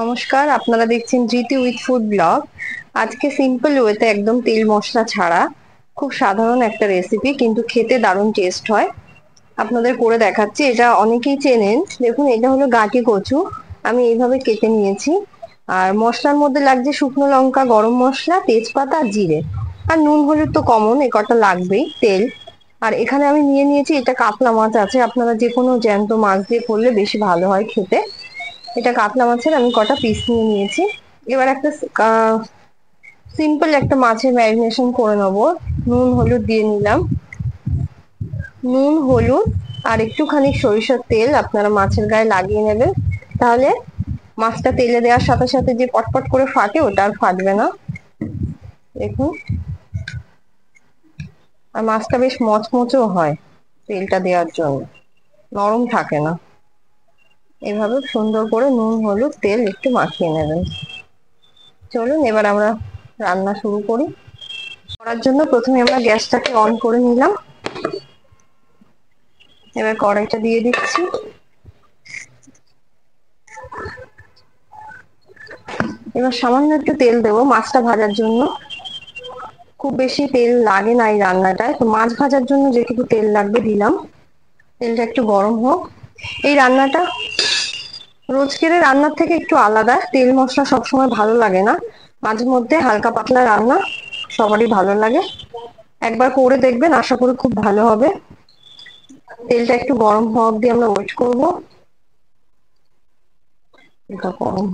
নমস্কার, আপনারা দেখছেন জিটি উইথ ফুড ব্লগ। আজকে সিম্পল ওয়েতে একদম তেল মশলা ছাড়া খুব সাধারণ একটা রেসিপি, কিন্তু খেতে দারুণ টেস্ট হয়। আপনাদের করে দেখাচ্ছি। এটা অনেকেই চেনেন। দেখুন, এটা হলো গাঁটি কচু। আমি এইভাবে কেটে নিয়েছি। আর মশলার মধ্যে লাগছে শুকনো লঙ্কা, গরম মশলা, তেজপাতা আর জিরে। আর নুন হলুদ তো কমন, এ কটা লাগবেই, তেল। আর এখানে আমি নিয়ে নিয়েছি, এটা কাতলা মাছ আছে। আপনারা যে কোনো জ্যান্ত মাছ দিয়ে করলে বেশি ভালো হয় খেতে। এটা কাতলা মাছের আমি কটা পিস নিয়ে নিয়েছি। এবার একটা সিম্পল একটা মাছের ম্যারিনেশন করে নেবো। নুন হলুদ দিয়ে নিলাম, নুন হলুদ আর একটুখানি সরিষার তেল আপনারা মাছের গায়ে লাগিয়ে নেবেন। তাহলে মাছটা তেলে দেওয়ার সাথে সাথে যে পটপট করে ফাটে, ওটা আর ফাটবে না। দেখুন, আর মাছটা বেশ মচমচেও হয় তেলটা দেওয়ার জন্য, নরম থাকে না। এভাবে সুন্দর করে নুন হলুদ তেল একটু মাখিয়ে নেবেন। চলুন এবার আমরা রান্না শুরু করি। করার জন্য প্রথমে আমরা গ্যাসটাকে অন করে নিলাম। এবার কড়াইটা দিয়ে দিচ্ছি। এবার সামান্য একটু তেল দেবো মাছটা ভাজার জন্য। খুব বেশি তেল লাগে না এই রান্নাটায়, তো মাছ ভাজার জন্য যেটুকু তেল লাগবে দিলাম। তেলটা একটু গরম হোক। এই রান্নাটা রোজকের রান্নার থেকে একটু আলাদা। তেল মশলা সবসময় ভালো লাগে না, মাঝে মধ্যে হালকা পাতলা রান্না সবারই ভালো লাগে। একবার করে দেখবেন, আশা করি খুব ভালো হবে। তেলটা একটু গরম হওয়া অব্দি আমরা ওয়েট করবো। এটা গরম।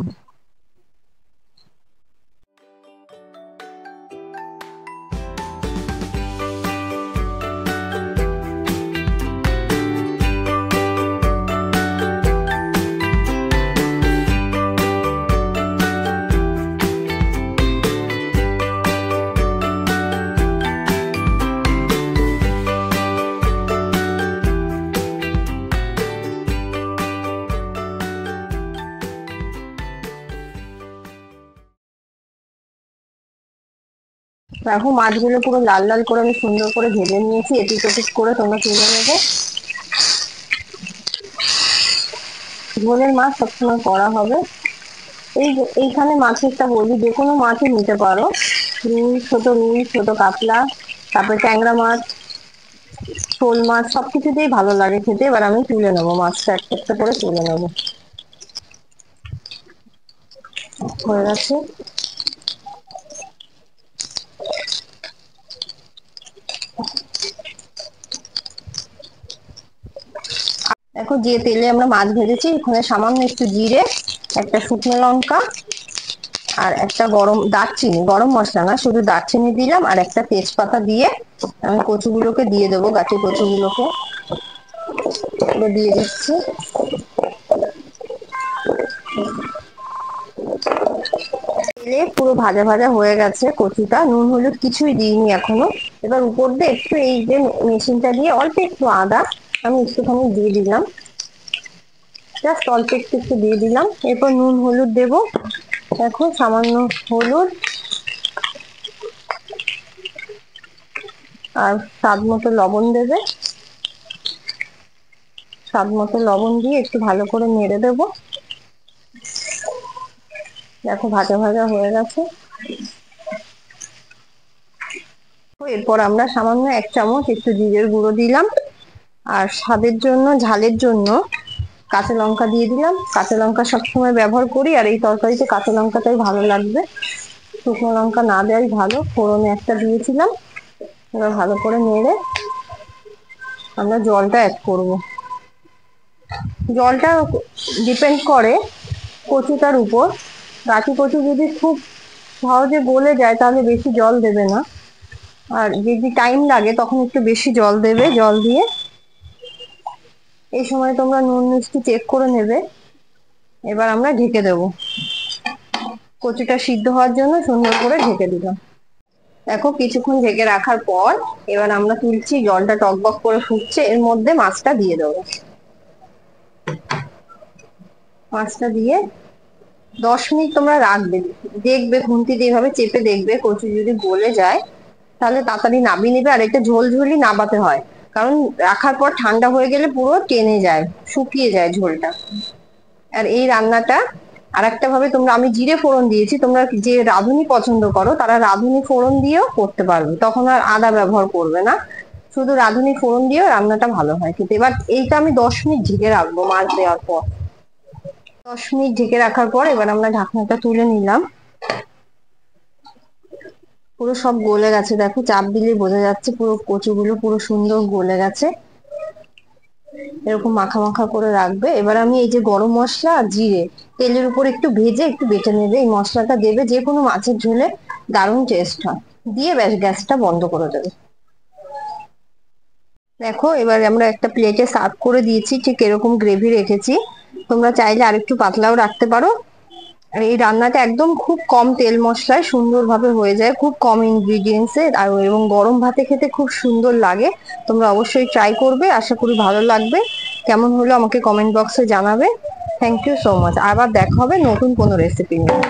দেখো, মাছগুলো পুরো লাল লাল করে আমি সুন্দর করে ভেজে নিয়েছি। এপিট ওপিট করে তোমরা তুলে নেবে। ঝোলের মাছ সবসময় করা হবে। এইখানে মাছেরটা বলি, যে কোনো মাছই নিতে পারো। রুই, ছোট কাতলা, তারপরে ট্যাংরা মাছ, শোল মাছ, সবকিছুতেই ভালো লাগে খেতে। এবার আমি তুলে নেবো মাছটা, একটা একটা করে তুলে নেবো। হয়ে গেছে। দেখো, যে তেলে আমরা মাছ ভেজেছি, এখানে সামান্য একটু জিরে, একটা শুকনো লঙ্কা আর একটা দারচিনি, গরম মশলা না, শুধু দারচিনি দিলাম, আর একটা তেজপাতা দিয়ে আমি কচুগুলোকে দিয়ে দেবো। গাছে কচুগুলোকে দিয়ে দিচ্ছি। তেলে পুরো ভাজা ভাজা হয়ে গেছে কচুটা। নুন হলুদ কিছুই দিইনি এখনো। এবার উপর দিয়ে একটু, এই যে মেশিনটা দিয়ে অল্প একটু আদা আমি একটুখানি দিয়ে দিলাম, জাস্ট অল্প একটু একটু দিয়ে দিলাম। এরপর নুন হলুদ দেবো। দেখো, সামান্য হলুদ আর স্বাদ মতো লবণ দেবে। স্বাদ মতো লবণ দিয়ে একটু ভালো করে নেড়ে দেবো। দেখো, ভাজা ভাজা হয়ে গেছে। এরপর আমরা সামান্য 1 চামচ একটু জিরের গুঁড়ো দিলাম, আর স্বাদের জন্য, ঝালের জন্য কাঁচা লঙ্কা দিয়ে দিলাম। কাঁচা লঙ্কা সবসময় ব্যবহার করি, আর এই তরকারিতে কাঁচা লঙ্কাটাই ভালো লাগবে। শুকনো লঙ্কা না দেওয়াই ভালো। ফোড়নে একটা দিয়েছিলাম। এবার ভালো করে নেড়ে আমরা জলটা অ্যাড করব। জলটা ডিপেন্ড করে কচুটার উপর। গাছি কচু যদি খুব সহজে গলে যায় তাহলে বেশি জল দেবে না, আর যদি টাইম লাগে তখন একটু বেশি জল দেবে। জল দিয়ে এই সময় তোমরা নুন মিষ্টি চেক করে নেবে। এবার আমরা ঢেকে দেবো। কচুটা সিদ্ধ হওয়ার জন্য সুন্দর করে ঢেকে দিলাম। দেখো, কিছুক্ষণ ঢেকে রাখার পর এবার আমরা তুলছি। জলটা টকবক করে ফুটছে, এর মধ্যে মাছটা দিয়ে দেবো। মাছটা দিয়ে 10 মিনিট তোমরা রাখবে। দেখবে, খুন্তি দিয়ে এভাবে চেপে দেখবে, কচু যদি গলে যায় তাহলে তাড়াতাড়ি নামিয়ে নিবে। আর এটা ঝোলঝোলই নামাতে হয়, কারণ রাখার পর ঠান্ডা হয়ে গেলে পুরো টেনে যায়, শুকিয়ে যায় ঝোলটা। আর এই রান্নাটা আর একটা ভাবে তোমরা, আমি জিরে ফোড়ন দিয়েছি, তোমরা যে রাঁধুনি পছন্দ করো তারা রাঁধুনি ফোড়ন দিয়েও করতে পারবে, তখন আর আদা ব্যবহার করবে না, শুধু রাঁধুনি ফোড়ন দিয়েও রান্নাটা ভালো হয় খেতে। এবার এইটা আমি 10 মিনিট ঢেকে রাখবো মাছ দেওয়ার পর। 10 মিনিট ঢেকে রাখার পর এবার আমরা ঢাকনাটা তুলে নিলাম। পুরো সব গলে গেছে, দেখো চাপ দিলে বোঝা যাচ্ছে পুরো কচুগুলো পুরো সুন্দর গলে গেছে। এরকম মাখা মাখা করে রাখবে। এবার আমি এই যে গরম মশলা আর জিরে তেলের উপর একটু ভেজে একটু বেটে নেবে, এই মশলাটা দেবে, যে কোনো মাছের ঝোলে দারুণ টেস্ট হয়। দিয়ে ব্যাস গ্যাসটা বন্ধ করে দেবে। দেখো এবার আমরা একটা প্লেটে সার্ভ করে দিয়েছি, ঠিক এরকম গ্রেভি রেখেছি, তোমরা চাইলে আরেকটু পাতলাও রাখতে পারো। আর এই রান্নাটা একদম খুব কম তেল মশলায় সুন্দরভাবে হয়ে যায়, খুব কম ইনগ্রিডিয়েন্টসে, আর এবং গরম ভাতে খেতে খুব সুন্দর লাগে। তোমরা অবশ্যই ট্রাই করবে, আশা করি ভালো লাগবে। কেমন হলো আমাকে কমেন্ট বক্সে জানাবে। Thank you so much. আবার দেখা হবে নতুন কোনো রেসিপি নিয়ে।